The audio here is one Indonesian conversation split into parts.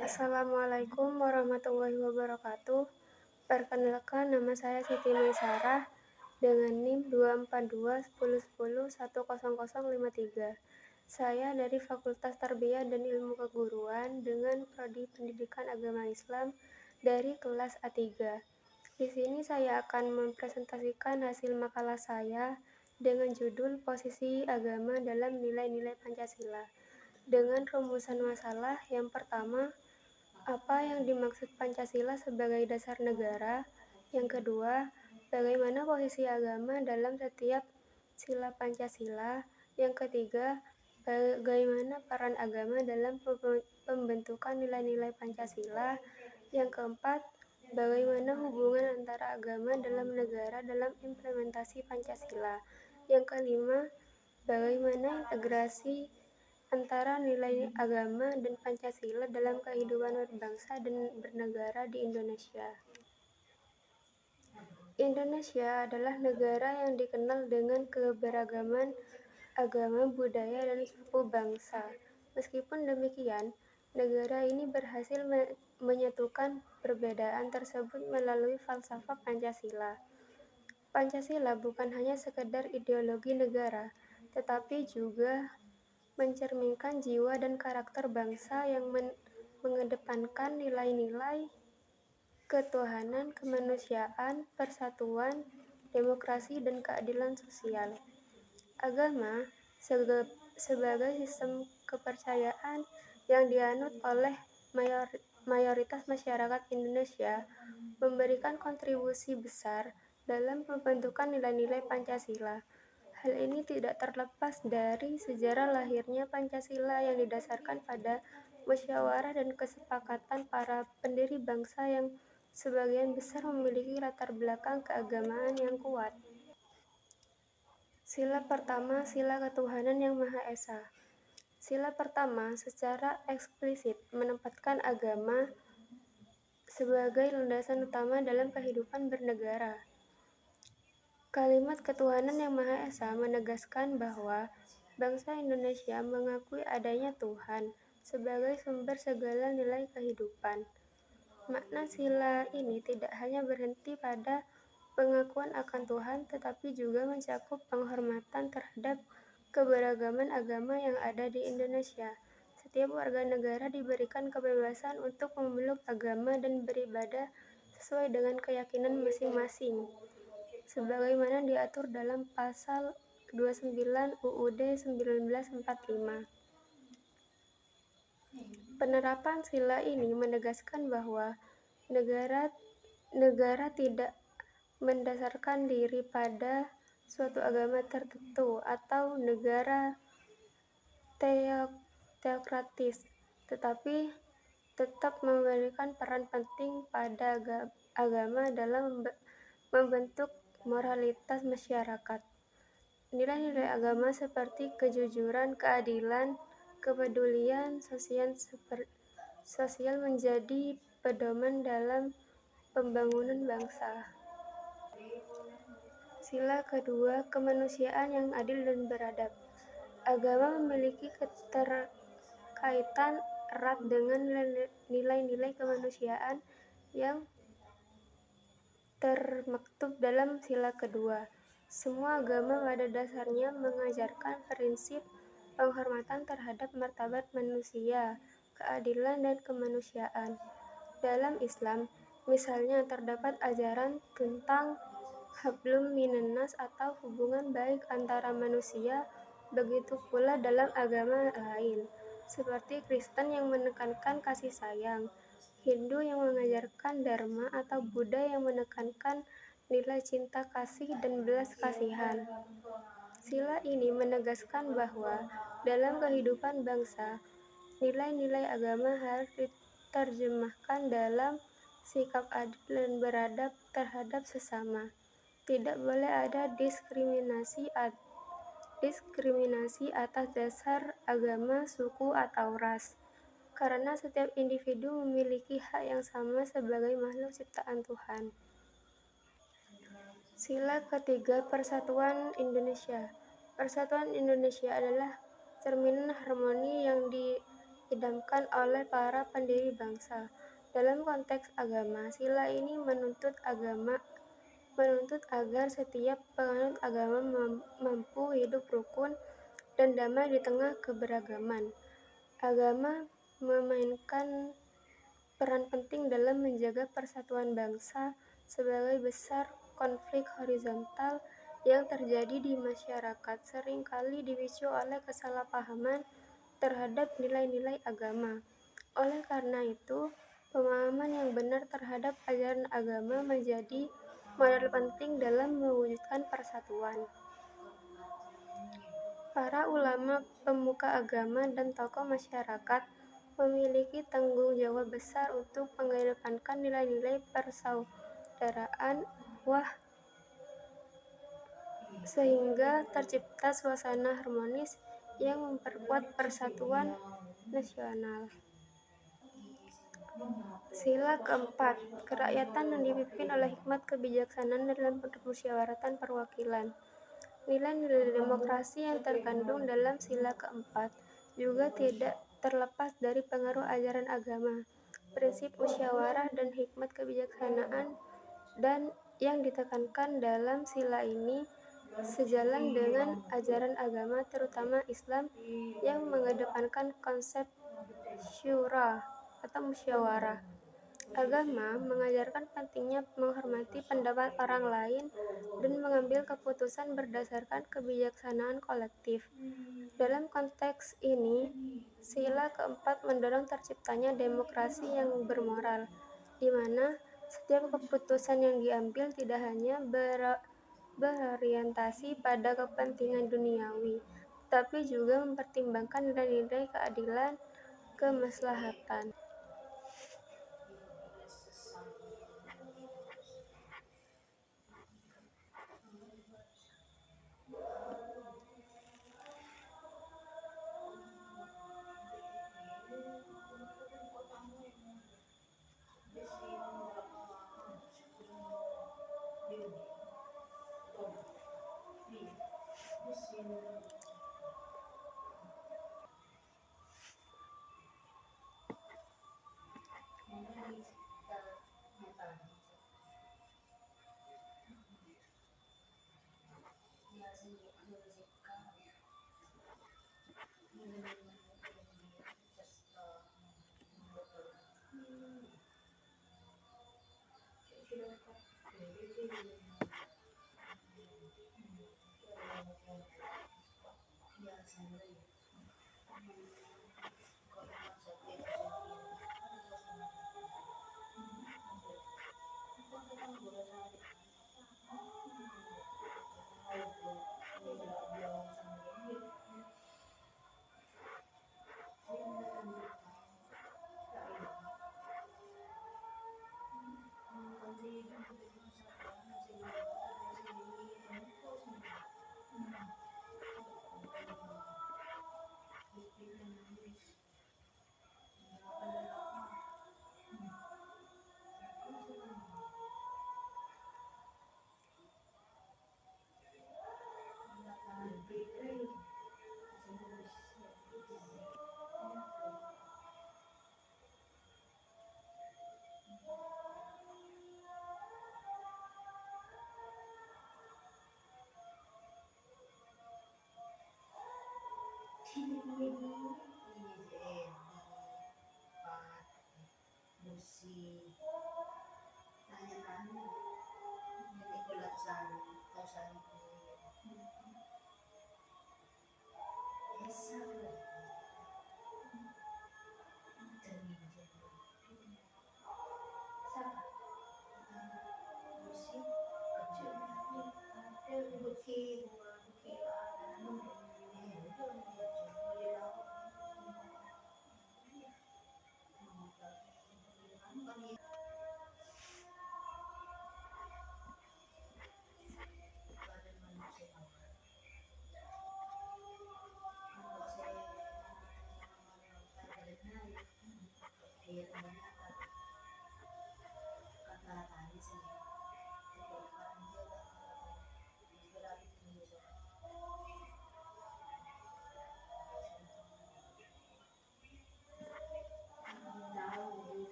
Assalamualaikum warahmatullahi wabarakatuh. Perkenalkan, nama saya Siti Maisarah dengan NIM 24210101053. Saya dari Fakultas Tarbiyah dan Ilmu Keguruan dengan Prodi Pendidikan Agama Islam dari kelas A3. Di sini saya akan mempresentasikan hasil makalah saya dengan judul Posisi Agama dalam Nilai-nilai Pancasila. Dengan rumusan masalah yang pertama, apa yang dimaksud Pancasila sebagai dasar negara? Yang kedua, bagaimana posisi agama dalam setiap sila Pancasila? Yang ketiga, bagaimana peran agama dalam pembentukan nilai-nilai Pancasila? Yang keempat, bagaimana hubungan antara agama dalam negara dalam implementasi Pancasila? Yang kelima, bagaimana integrasi antara nilai agama dan Pancasila dalam kehidupan berbangsa dan bernegara di Indonesia. Indonesia adalah negara yang dikenal dengan keberagaman agama, budaya, dan suku bangsa. Meskipun demikian, negara ini berhasil menyatukan perbedaan tersebut melalui falsafah Pancasila. Pancasila bukan hanya sekedar ideologi negara, tetapi juga mencerminkan jiwa dan karakter bangsa yang mengedepankan nilai-nilai ketuhanan, kemanusiaan, persatuan, demokrasi, dan keadilan sosial. Agama sebagai sistem kepercayaan yang dianut oleh mayoritas masyarakat Indonesia memberikan kontribusi besar dalam pembentukan nilai-nilai Pancasila. Hal ini tidak terlepas dari sejarah lahirnya Pancasila yang didasarkan pada musyawarah dan kesepakatan para pendiri bangsa yang sebagian besar memiliki latar belakang keagamaan yang kuat. Sila pertama, sila ketuhanan yang Maha Esa. Sila pertama secara eksplisit menempatkan agama sebagai landasan utama dalam kehidupan bernegara. Kalimat ketuhanan yang Maha Esa menegaskan bahwa bangsa Indonesia mengakui adanya Tuhan sebagai sumber segala nilai kehidupan. Makna sila ini tidak hanya berhenti pada pengakuan akan Tuhan, tetapi juga mencakup penghormatan terhadap keberagaman agama yang ada di Indonesia. Setiap warga negara diberikan kebebasan untuk memeluk agama dan beribadah sesuai dengan keyakinan masing-masing, sebagaimana diatur dalam pasal 29 UUD 1945. Penerapan sila ini menegaskan bahwa negara tidak mendasarkan diri pada suatu agama tertentu atau negara teokratis, tetapi tetap memberikan peran penting pada agama dalam membentuk moralitas masyarakat. Nilai-nilai agama seperti kejujuran, keadilan, kepedulian sosial menjadi pedoman dalam pembangunan bangsa. Sila kedua, kemanusiaan yang adil dan beradab. Agama memiliki keterkaitan erat dengan nilai-nilai kemanusiaan yang termaktub dalam sila kedua. Semua agama pada dasarnya mengajarkan prinsip penghormatan terhadap martabat manusia, keadilan, dan kemanusiaan. Dalam Islam, misalnya, terdapat ajaran tentang hablum minannas atau hubungan baik antara manusia. Begitu pula dalam agama lain, seperti Kristen yang menekankan kasih sayang, Hindu yang mengajarkan dharma, atau Buddha yang menekankan nilai cinta kasih dan belas kasihan. Sila ini menegaskan bahwa dalam kehidupan bangsa, nilai-nilai agama harus diterjemahkan dalam sikap adil dan beradab terhadap sesama. Tidak boleh ada diskriminasi atas dasar agama, suku, atau ras, karena setiap individu memiliki hak yang sama sebagai makhluk ciptaan Tuhan. Sila ketiga, Persatuan Indonesia. Persatuan Indonesia adalah cerminan harmoni yang idamkan oleh para pendiri bangsa. Dalam konteks agama, sila ini menuntut agar setiap penganut agama mampu hidup rukun dan damai di tengah keberagaman. Agama memainkan peran penting dalam menjaga persatuan bangsa sebagai besar konflik horizontal yang terjadi di masyarakat seringkali dipicu oleh kesalahpahaman terhadap nilai-nilai agama. Oleh karena itu, pemahaman yang benar terhadap ajaran agama menjadi modal penting dalam mewujudkan persatuan. Para ulama, pemuka agama, dan tokoh masyarakat memiliki tanggung jawab besar untuk mengedepankan nilai-nilai persaudaraan ukhuwah sehingga tercipta suasana harmonis yang memperkuat persatuan nasional. Sila keempat, kerakyatan yang dipimpin oleh hikmat kebijaksanaan dalam permusyawaratan perwakilan. Nilai-nilai demokrasi yang terkandung dalam sila keempat juga tidak terlepas dari pengaruh ajaran agama. Prinsip musyawarah dan hikmat kebijaksanaan dan yang ditekankan dalam sila ini sejalan dengan ajaran agama terutama Islam yang mengedepankan konsep syura atau musyawarah. Agama mengajarkan pentingnya menghormati pendapat orang lain dan mengambil keputusan berdasarkan kebijaksanaan kolektif. Dalam konteks ini, sila keempat mendorong terciptanya demokrasi yang bermoral, di mana setiap keputusan yang diambil tidak hanya berorientasi pada kepentingan duniawi, tapi juga mempertimbangkan nilai-nilai keadilan, kemaslahatan.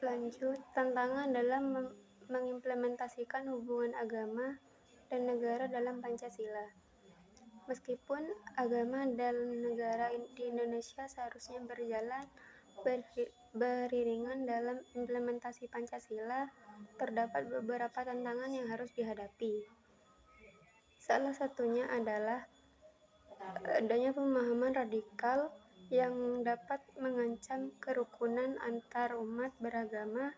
Lanjut, tantangan dalam mengimplementasikan hubungan agama dan negara dalam Pancasila. Meskipun agama dan negara di Indonesia seharusnya berjalan beriringan dalam implementasi Pancasila, terdapat beberapa tantangan yang harus dihadapi. Salah satunya adalah adanya pemahaman radikal yang dapat mengancam kerukunan antar umat beragama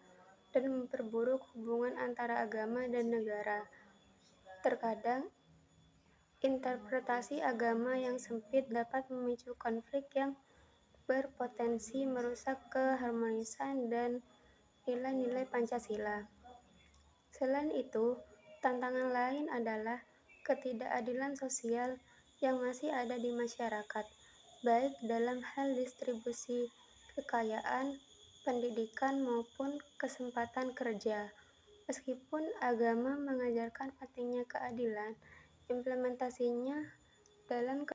dan memperburuk hubungan antara agama dan negara. Terkadang, interpretasi agama yang sempit dapat memicu konflik yang berpotensi merusak keharmonisan dan nilai-nilai Pancasila. Selain itu, tantangan lain adalah ketidakadilan sosial yang masih ada di masyarakat, baik dalam hal distribusi kekayaan, pendidikan, maupun kesempatan kerja. Meskipun agama mengajarkan pentingnya keadilan, implementasinya dalam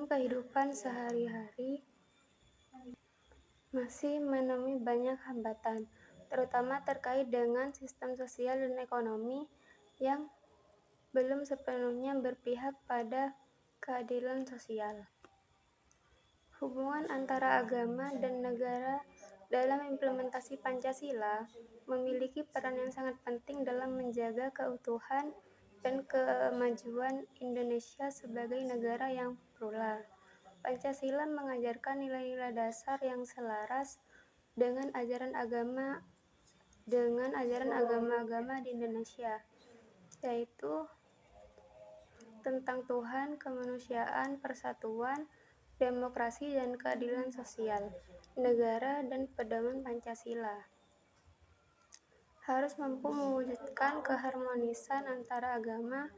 kehidupan sehari-hari masih menemui banyak hambatan, terutama terkait dengan sistem sosial dan ekonomi yang belum sepenuhnya berpihak pada keadilan sosial. Hubungan antara agama dan negara dalam implementasi Pancasila memiliki peran yang sangat penting dalam menjaga keutuhan dan kemajuan Indonesia sebagai negara yang plural. Pancasila mengajarkan nilai-nilai dasar yang selaras dengan ajaran agama-agama di Indonesia, yaitu tentang Tuhan, kemanusiaan, persatuan, demokrasi, dan keadilan sosial. Negara dan pedoman Pancasila harus mampu mewujudkan keharmonisan antara agama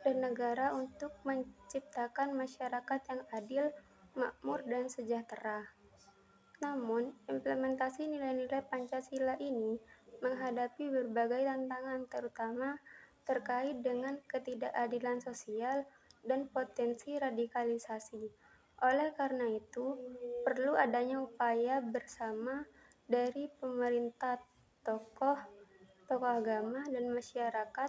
dan negara untuk menciptakan masyarakat yang adil, makmur, dan sejahtera. Namun, implementasi nilai-nilai Pancasila ini menghadapi berbagai tantangan, terutama terkait dengan ketidakadilan sosial dan potensi radikalisasi. Oleh karena itu, perlu adanya upaya bersama dari pemerintah, tokoh agama, dan masyarakat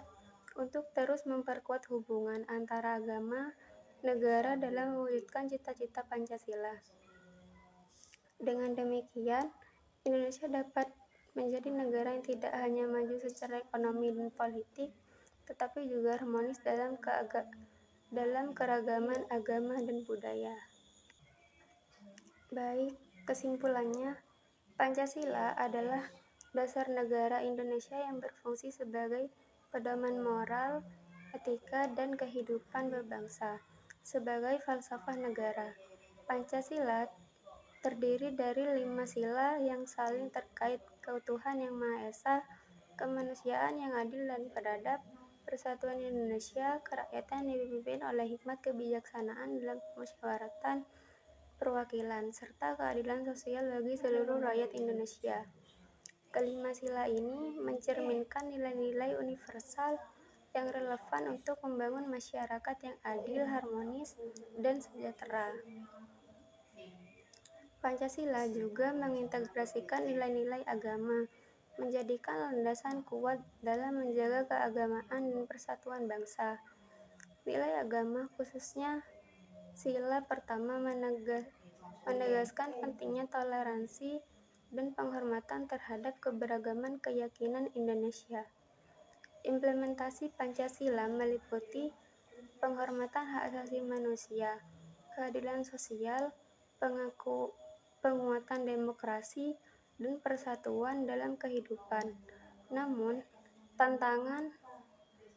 untuk terus memperkuat hubungan antara agama negara dalam mewujudkan cita-cita Pancasila. Dengan demikian, Indonesia dapat menjadi negara yang tidak hanya maju secara ekonomi dan politik, tetapi juga harmonis dalam keragaman agama dan budaya. Baik, kesimpulannya, Pancasila adalah dasar negara Indonesia yang berfungsi sebagai pedoman moral, etika, dan kehidupan berbangsa. Sebagai falsafah negara, Pancasila terdiri dari 5 sila yang saling terkait: keutuhan yang Maha Esa, kemanusiaan yang adil dan beradab, persatuan Indonesia, kerakyatan yang dipimpin oleh hikmat kebijaksanaan dalam musyawaratan perwakilan, serta keadilan sosial bagi seluruh rakyat Indonesia. Kelima sila ini mencerminkan nilai-nilai universal yang relevan untuk membangun masyarakat yang adil, harmonis, dan sejahtera. Pancasila juga mengintegrasikan nilai-nilai agama, menjadikan landasan kuat dalam menjaga keagamaan dan persatuan bangsa. Nilai agama, khususnya sila pertama, menegaskan pentingnya toleransi dan penghormatan terhadap keberagaman keyakinan Indonesia. Implementasi Pancasila meliputi penghormatan hak asasi manusia, keadilan sosial, penguatan demokrasi, dan persatuan dalam kehidupan. Namun, tantangan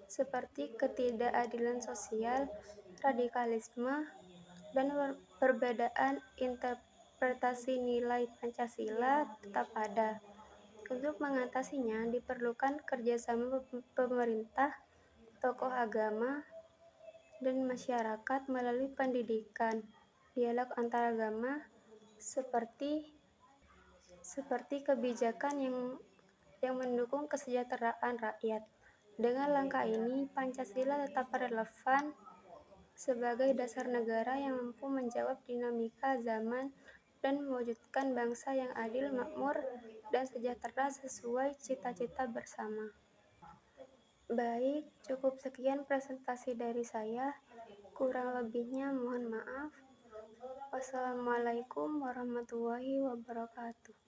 seperti ketidakadilan sosial, radikalisme, dan perbedaan interpretasi nilai Pancasila tetap ada. Untuk mengatasinya, diperlukan kerjasama pemerintah, tokoh agama, dan masyarakat melalui pendidikan, dialog antaragama, seperti kebijakan yang mendukung kesejahteraan rakyat. Dengan langkah ini, Pancasila tetap relevan sebagai dasar negara yang mampu menjawab dinamika zaman dan mewujudkan bangsa yang adil, makmur, dan sejahtera sesuai cita-cita bersama. Baik, cukup sekian presentasi dari saya. Kurang lebihnya mohon maaf. Wassalamualaikum warahmatullahi wabarakatuh.